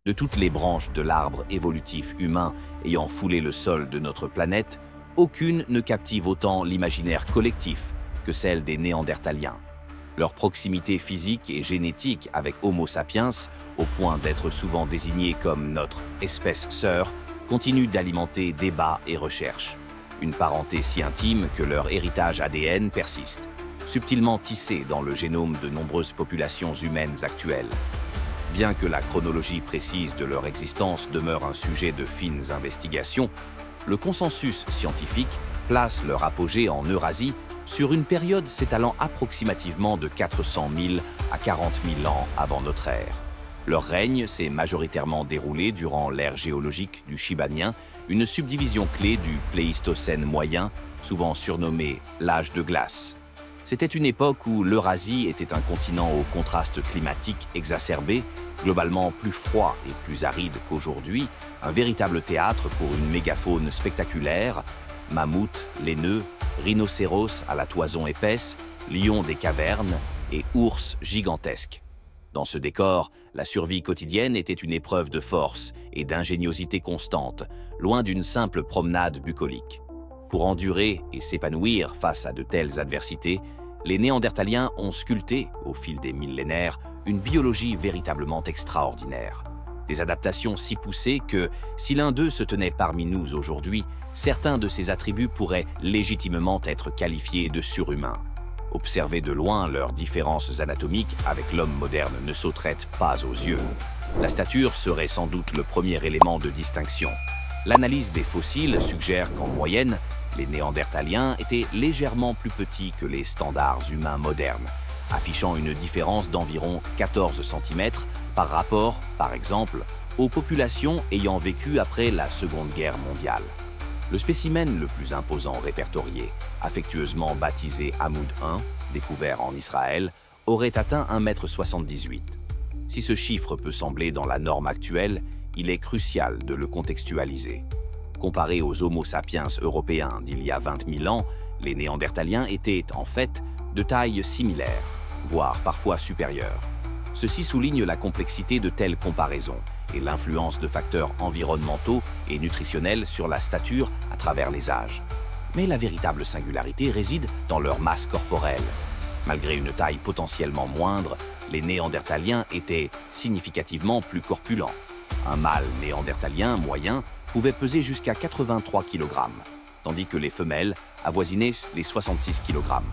De toutes les branches de l'arbre évolutif humain ayant foulé le sol de notre planète, aucune ne captive autant l'imaginaire collectif que celle des Néandertaliens. Leur proximité physique et génétique avec Homo sapiens, au point d'être souvent désignés comme notre espèce sœur, continue d'alimenter débats et recherches. Une parenté si intime que leur héritage ADN persiste, subtilement tissé dans le génome de nombreuses populations humaines actuelles. Bien que la chronologie précise de leur existence demeure un sujet de fines investigations, le consensus scientifique place leur apogée en Eurasie sur une période s'étalant approximativement de 400 000 à 40 000 ans avant notre ère. Leur règne s'est majoritairement déroulé durant l'ère géologique du Shibanien, une subdivision clé du Pléistocène moyen, souvent surnommée l'âge de glace. C'était une époque où l'Eurasie était un continent au contraste climatique exacerbé, globalement plus froid et plus aride qu'aujourd'hui, un véritable théâtre pour une mégafaune spectaculaire, mammouths, laineux, rhinocéros à la toison épaisse, lions des cavernes et ours gigantesques. Dans ce décor, la survie quotidienne était une épreuve de force et d'ingéniosité constante, loin d'une simple promenade bucolique. Pour endurer et s'épanouir face à de telles adversités, les Néandertaliens ont sculpté, au fil des millénaires, une biologie véritablement extraordinaire. Des adaptations si poussées que, si l'un d'eux se tenait parmi nous aujourd'hui, certains de ses attributs pourraient légitimement être qualifiés de surhumains. Observer de loin leurs différences anatomiques avec l'homme moderne ne sauterait pas aux yeux. La stature serait sans doute le premier élément de distinction. L'analyse des fossiles suggère qu'en moyenne, les Néandertaliens étaient légèrement plus petits que les standards humains modernes, affichant une différence d'environ 14 cm par rapport, par exemple, aux populations ayant vécu après la Seconde Guerre mondiale. Le spécimen le plus imposant répertorié, affectueusement baptisé Hamoud I, découvert en Israël, aurait atteint 1,78 m. Si ce chiffre peut sembler dans la norme actuelle, il est crucial de le contextualiser. Comparés aux Homo sapiens européens d'il y a 20 000 ans, les Néandertaliens étaient, en fait, de taille similaire, voire parfois supérieure. Ceci souligne la complexité de telles comparaisons et l'influence de facteurs environnementaux et nutritionnels sur la stature à travers les âges. Mais la véritable singularité réside dans leur masse corporelle. Malgré une taille potentiellement moindre, les Néandertaliens étaient significativement plus corpulents. Un mâle néandertalien moyen pouvait peser jusqu'à 83 kg, tandis que les femelles avoisinaient les 66 kg.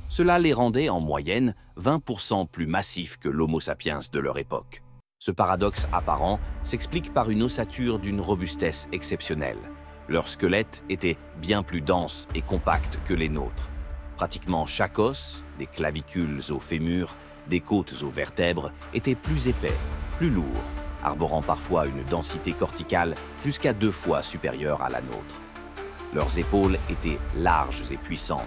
Cela les rendait en moyenne 20% plus massifs que l'Homo sapiens de leur époque. Ce paradoxe apparent s'explique par une ossature d'une robustesse exceptionnelle. Leur squelette était bien plus dense et compact que les nôtres. Pratiquement chaque os, des clavicules aux fémurs, des côtes aux vertèbres, était plus épais, plus lourd, arborant parfois une densité corticale jusqu'à 2 fois supérieure à la nôtre. Leurs épaules étaient larges et puissantes,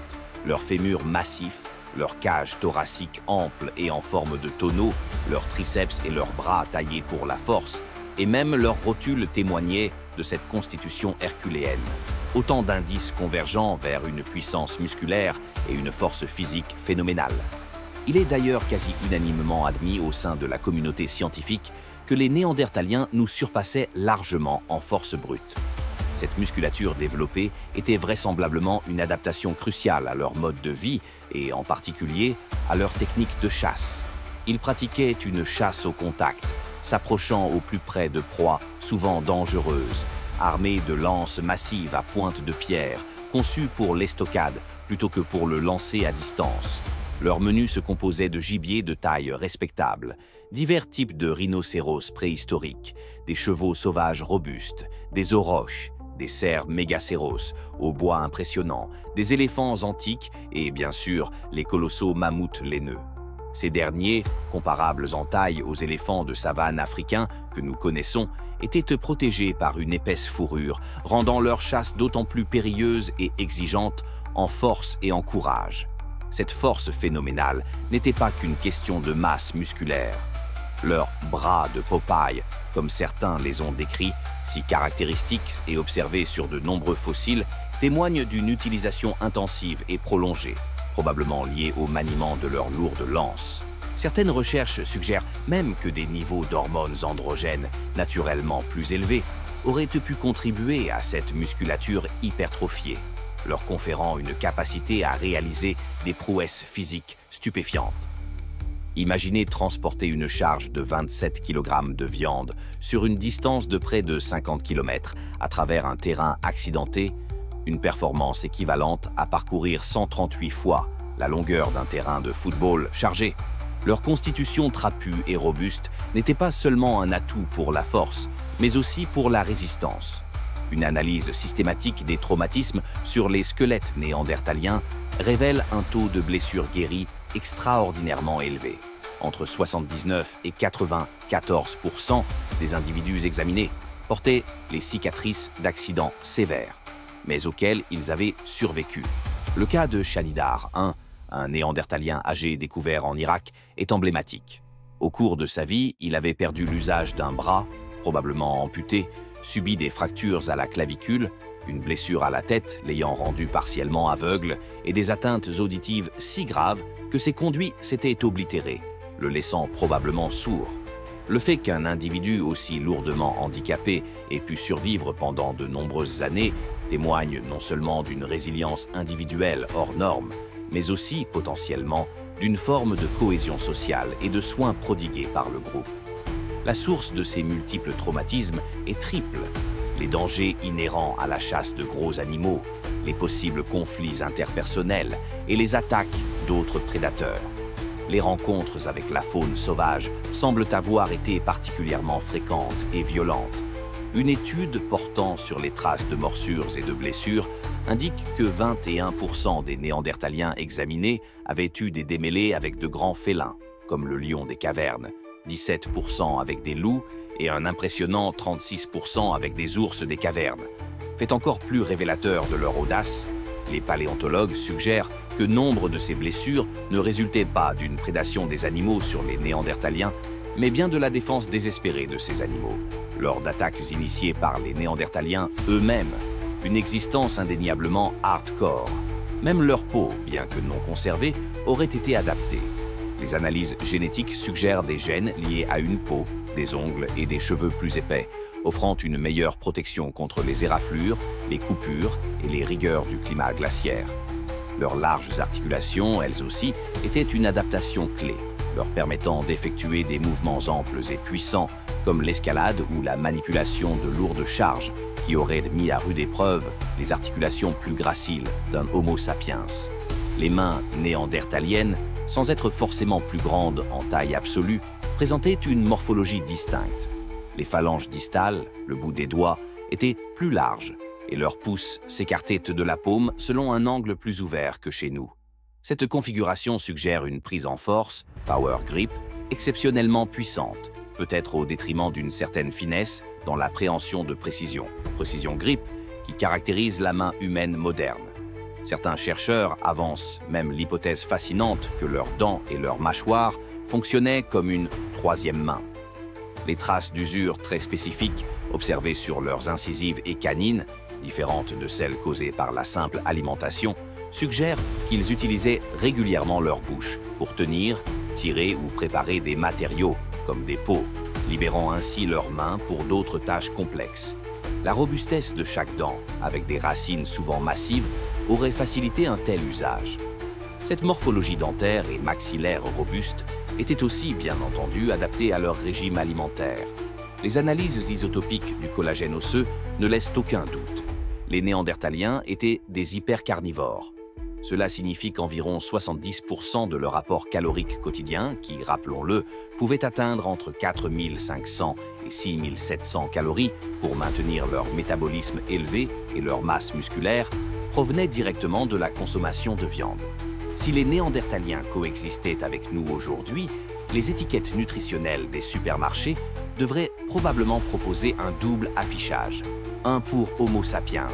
leurs fémurs massifs, leur cage thoracique ample et en forme de tonneau, leurs triceps et leurs bras taillés pour la force, et même leurs rotules témoignaient de cette constitution herculéenne. Autant d'indices convergeant vers une puissance musculaire et une force physique phénoménale. Il est d'ailleurs quasi unanimement admis au sein de la communauté scientifique que les Néandertaliens nous surpassaient largement en force brute. Cette musculature développée était vraisemblablement une adaptation cruciale à leur mode de vie et en particulier à leur technique de chasse. Ils pratiquaient une chasse au contact, s'approchant au plus près de proies souvent dangereuses, armés de lances massives à pointe de pierre, conçues pour l'estocade plutôt que pour le lancer à distance. Leur menu se composait de gibier de taille respectable, divers types de rhinocéros préhistoriques, des chevaux sauvages robustes, des aurochs, des cerfs mégacéros au bois impressionnant, des éléphants antiques et, bien sûr, les colossaux mammouths laineux. Ces derniers, comparables en taille aux éléphants de savane africains que nous connaissons, étaient protégés par une épaisse fourrure, rendant leur chasse d'autant plus périlleuse et exigeante en force et en courage. Cette force phénoménale n'était pas qu'une question de masse musculaire. Leurs bras de Popeye, comme certains les ont décrits, si caractéristiques et observés sur de nombreux fossiles, témoignent d'une utilisation intensive et prolongée, probablement liée au maniement de leurs lourdes lances. Certaines recherches suggèrent même que des niveaux d'hormones androgènes naturellement plus élevés auraient pu contribuer à cette musculature hypertrophiée, leur conférant une capacité à réaliser des prouesses physiques stupéfiantes. Imaginez transporter une charge de 27 kg de viande sur une distance de près de 50 km à travers un terrain accidenté, une performance équivalente à parcourir 138 fois la longueur d'un terrain de football chargé. Leur constitution trapue et robuste n'était pas seulement un atout pour la force, mais aussi pour la résistance. Une analyse systématique des traumatismes sur les squelettes néandertaliens révèle un taux de blessures guéries extraordinairement élevé. Entre 79 et 94% des individus examinés portaient les cicatrices d'accidents sévères, mais auxquels ils avaient survécu. Le cas de Shanidar, un néandertalien âgé découvert en Irak, est emblématique. Au cours de sa vie, il avait perdu l'usage d'un bras, probablement amputé, subi des fractures à la clavicule, une blessure à la tête l'ayant rendu partiellement aveugle et des atteintes auditives si graves que ses conduits s'étaient oblitérés, le laissant probablement sourd. Le fait qu'un individu aussi lourdement handicapé ait pu survivre pendant de nombreuses années témoigne non seulement d'une résilience individuelle hors norme, mais aussi potentiellement d'une forme de cohésion sociale et de soins prodigués par le groupe. La source de ces multiples traumatismes est triple: les dangers inhérents à la chasse de gros animaux, les possibles conflits interpersonnels et les attaques d'autres prédateurs. Les rencontres avec la faune sauvage semblent avoir été particulièrement fréquentes et violentes. Une étude portant sur les traces de morsures et de blessures indique que 21% des néandertaliens examinés avaient eu des démêlés avec de grands félins, comme le lion des cavernes, 17% avec des loups et un impressionnant 36% avec des ours des cavernes. Fait encore plus révélateur de leur audace, les paléontologues suggèrent que nombre de ces blessures ne résultaient pas d'une prédation des animaux sur les néandertaliens, mais bien de la défense désespérée de ces animaux, lors d'attaques initiées par les néandertaliens eux-mêmes, une existence indéniablement hardcore. Même leur peau, bien que non conservée, aurait été adaptée. Les analyses génétiques suggèrent des gènes liés à une peau, des ongles et des cheveux plus épais, offrant une meilleure protection contre les éraflures, les coupures et les rigueurs du climat glaciaire. Leurs larges articulations, elles aussi, étaient une adaptation clé, leur permettant d'effectuer des mouvements amples et puissants, comme l'escalade ou la manipulation de lourdes charges, qui auraient mis à rude épreuve les articulations plus graciles d'un Homo sapiens. Les mains néandertaliennes, sans être forcément plus grandes en taille absolue, présentaient une morphologie distincte. Les phalanges distales, le bout des doigts, étaient plus larges, et leurs pouces s'écartaient de la paume selon un angle plus ouvert que chez nous. Cette configuration suggère une prise en force, power grip, exceptionnellement puissante, peut-être au détriment d'une certaine finesse dans la préhension de précision grip, qui caractérise la main humaine moderne. Certains chercheurs avancent même l'hypothèse fascinante que leurs dents et leurs mâchoires fonctionnaient comme une troisième main. Les traces d'usure très spécifiques observées sur leurs incisives et canines, différentes de celles causées par la simple alimentation, suggèrent qu'ils utilisaient régulièrement leur bouche pour tenir, tirer ou préparer des matériaux, comme des pots, libérant ainsi leurs mains pour d'autres tâches complexes. La robustesse de chaque dent, avec des racines souvent massives, aurait facilité un tel usage. Cette morphologie dentaire et maxillaire robuste était aussi, bien entendu, adaptée à leur régime alimentaire. Les analyses isotopiques du collagène osseux ne laissent aucun doute. Les néandertaliens étaient des hypercarnivores. Cela signifie qu'environ 70% de leur apport calorique quotidien, qui, rappelons-le, pouvait atteindre entre 4500 et 6700 calories pour maintenir leur métabolisme élevé et leur masse musculaire, provenait directement de la consommation de viande. Si les néandertaliens coexistaient avec nous aujourd'hui, les étiquettes nutritionnelles des supermarchés devraient probablement proposer un double affichage, un pour Homo sapiens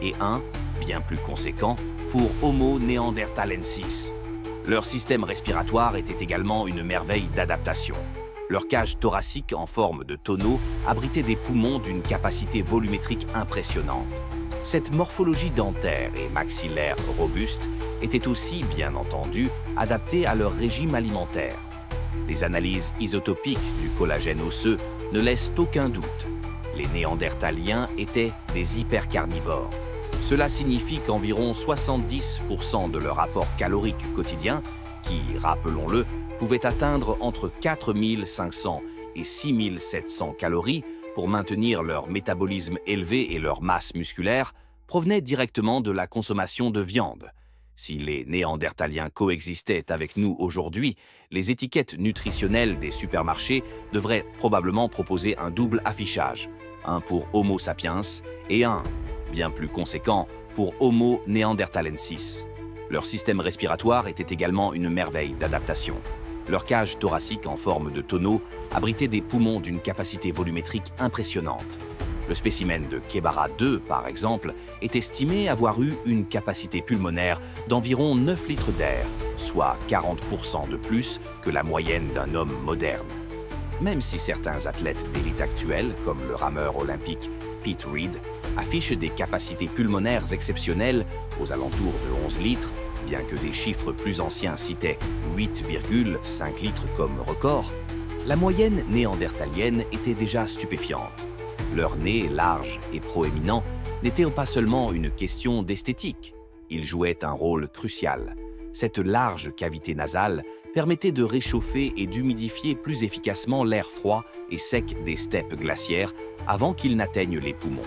et un, bien plus conséquent, pour Homo neanderthalensis. Leur système respiratoire était également une merveille d'adaptation. Leur cage thoracique en forme de tonneau abritait des poumons d'une capacité volumétrique impressionnante. Cette morphologie dentaire et maxillaire robuste était aussi, bien entendu, adaptée à leur régime alimentaire. Les analyses isotopiques du collagène osseux ne laissent aucun doute. Les Néandertaliens étaient des hypercarnivores. Cela signifie qu'environ 70% de leur apport calorique quotidien, qui, rappelons-le, pouvait atteindre entre 4500 et 6700 calories pour maintenir leur métabolisme élevé et leur masse musculaire, provenait directement de la consommation de viande. Si les Néandertaliens coexistaient avec nous aujourd'hui, les étiquettes nutritionnelles des supermarchés devraient probablement proposer un double affichage, un pour Homo sapiens et un, bien plus conséquent, pour Homo neanderthalensis. Leur système respiratoire était également une merveille d'adaptation. Leur cage thoracique en forme de tonneau abritait des poumons d'une capacité volumétrique impressionnante. Le spécimen de Kebara II, par exemple, est estimé avoir eu une capacité pulmonaire d'environ 9 litres d'air, soit 40% de plus que la moyenne d'un homme moderne. Même si certains athlètes d'élite actuels, comme le rameur olympique Pete Reed, affichent des capacités pulmonaires exceptionnelles aux alentours de 11 litres, bien que des chiffres plus anciens citaient 8,5 litres comme record, la moyenne néandertalienne était déjà stupéfiante. Leur nez large et proéminent n'était pas seulement une question d'esthétique, il jouait un rôle crucial. Cette large cavité nasale permettait de réchauffer et d'humidifier plus efficacement l'air froid et sec des steppes glaciaires avant qu'ils n'atteignent les poumons.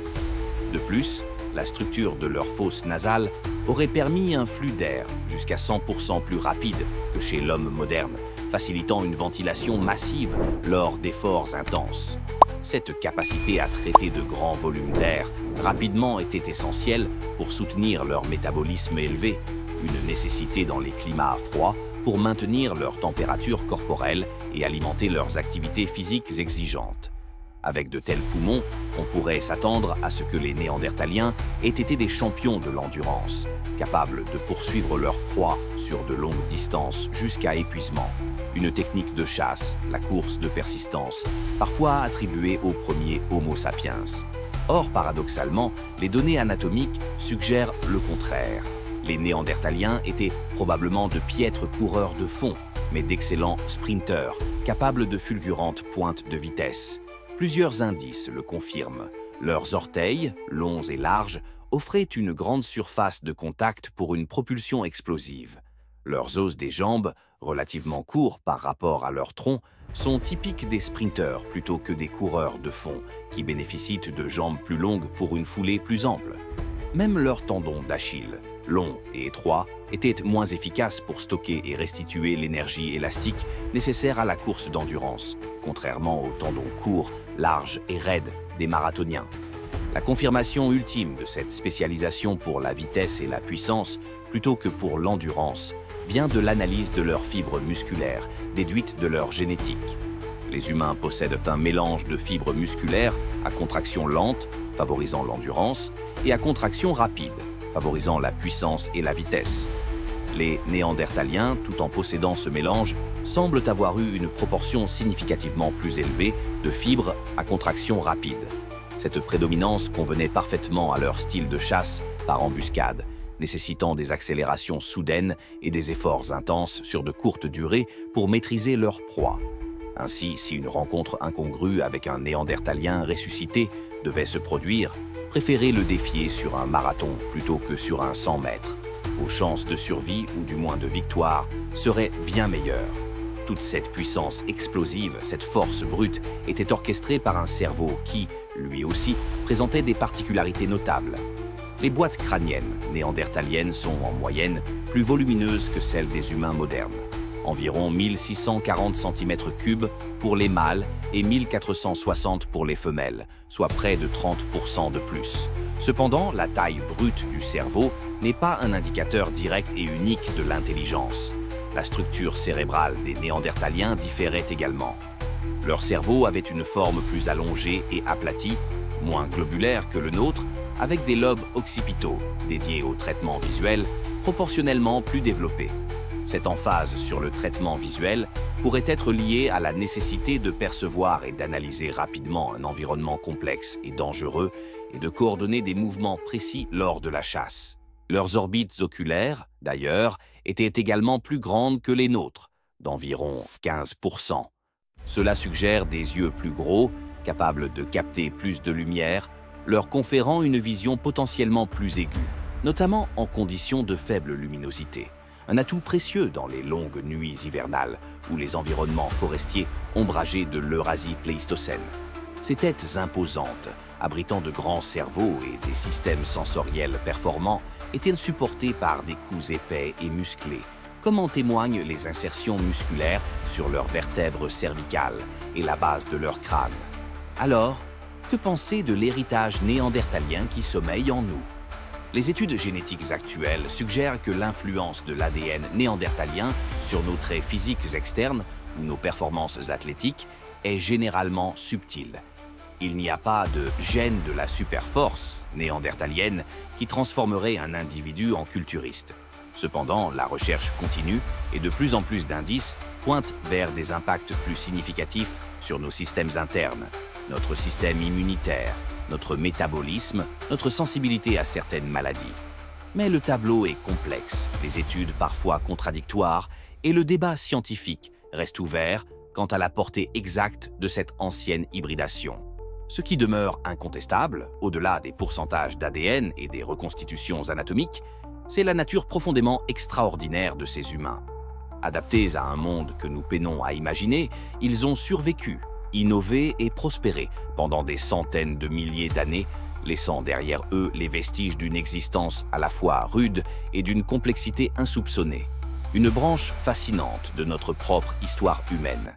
De plus, la structure de leur fosse nasale aurait permis un flux d'air jusqu'à 100% plus rapide que chez l'homme moderne, facilitant une ventilation massive lors d'efforts intenses. Cette capacité à traiter de grands volumes d'air rapidement était essentielle pour soutenir leur métabolisme élevé, une nécessité dans les climats froids pour maintenir leur température corporelle et alimenter leurs activités physiques exigeantes. Avec de tels poumons, on pourrait s'attendre à ce que les Néandertaliens aient été des champions de l'endurance, capables de poursuivre leur proie sur de longues distances jusqu'à épuisement. Une technique de chasse, la course de persistance, parfois attribuée au premier Homo sapiens. Or, paradoxalement, les données anatomiques suggèrent le contraire. Les Néandertaliens étaient probablement de piètres coureurs de fond, mais d'excellents sprinteurs, capables de fulgurantes pointes de vitesse. Plusieurs indices le confirment. Leurs orteils, longs et larges, offraient une grande surface de contact pour une propulsion explosive. Leurs os des jambes, relativement courts par rapport à leur tronc, sont typiques des sprinteurs plutôt que des coureurs de fond, qui bénéficient de jambes plus longues pour une foulée plus ample. Même leurs tendons d'Achille, longs et étroits, étaient moins efficaces pour stocker et restituer l'énergie élastique nécessaire à la course d'endurance, contrairement aux tendons courts, larges et raides des marathoniens. La confirmation ultime de cette spécialisation pour la vitesse et la puissance, plutôt que pour l'endurance, vient de l'analyse de leurs fibres musculaires, déduite de leur génétique. Les humains possèdent un mélange de fibres musculaires à contraction lente, favorisant l'endurance, et à contraction rapide, favorisant la puissance et la vitesse. Les Néandertaliens, tout en possédant ce mélange, semblent avoir eu une proportion significativement plus élevée de fibres à contraction rapide. Cette prédominance convenait parfaitement à leur style de chasse par embuscade, nécessitant des accélérations soudaines et des efforts intenses sur de courtes durées pour maîtriser leur proie. Ainsi, si une rencontre incongrue avec un Néandertalien ressuscité devait se produire, préférez le défier sur un marathon plutôt que sur un 100 mètres. Vos chances de survie, ou du moins de victoire, seraient bien meilleures. Toute cette puissance explosive, cette force brute, était orchestrée par un cerveau qui, lui aussi, présentait des particularités notables. Les boîtes crâniennes néandertaliennes sont, en moyenne, plus volumineuses que celles des humains modernes. Environ 1640 cm3 pour les mâles et 1460 pour les femelles, soit près de 30% de plus. Cependant, la taille brute du cerveau n'est pas un indicateur direct et unique de l'intelligence. La structure cérébrale des Néandertaliens différait également. Leur cerveau avait une forme plus allongée et aplatie, moins globulaire que le nôtre, avec des lobes occipitaux, dédiés au traitement visuel, proportionnellement plus développés. Cette emphase sur le traitement visuel pourrait être liée à la nécessité de percevoir et d'analyser rapidement un environnement complexe et dangereux et de coordonner des mouvements précis lors de la chasse. Leurs orbites oculaires, d'ailleurs, étaient également plus grandes que les nôtres, d'environ 15%. Cela suggère des yeux plus gros, capables de capter plus de lumière, leur conférant une vision potentiellement plus aiguë, notamment en conditions de faible luminosité. Un atout précieux dans les longues nuits hivernales ou les environnements forestiers ombragés de l'Eurasie pléistocène. Ces têtes imposantes, abritant de grands cerveaux et des systèmes sensoriels performants, étaient supportées par des coups épais et musclés, comme en témoignent les insertions musculaires sur leurs vertèbres cervicales et la base de leur crâne. Alors, que penser de l'héritage néandertalien qui sommeille en nous? Les études génétiques actuelles suggèrent que l'influence de l'ADN néandertalien sur nos traits physiques externes ou nos performances athlétiques est généralement subtile. Il n'y a pas de gène de la superforce néandertalienne qui transformerait un individu en culturiste. Cependant, la recherche continue et de plus en plus d'indices pointent vers des impacts plus significatifs sur nos systèmes internes, notre système immunitaire, notre métabolisme, notre sensibilité à certaines maladies. Mais le tableau est complexe, les études parfois contradictoires et le débat scientifique reste ouvert quant à la portée exacte de cette ancienne hybridation. Ce qui demeure incontestable, au-delà des pourcentages d'ADN et des reconstitutions anatomiques, c'est la nature profondément extraordinaire de ces humains. Adaptés à un monde que nous peinons à imaginer, ils ont survécu, innové et prospéré pendant des centaines de milliers d'années, laissant derrière eux les vestiges d'une existence à la fois rude et d'une complexité insoupçonnée. Une branche fascinante de notre propre histoire humaine.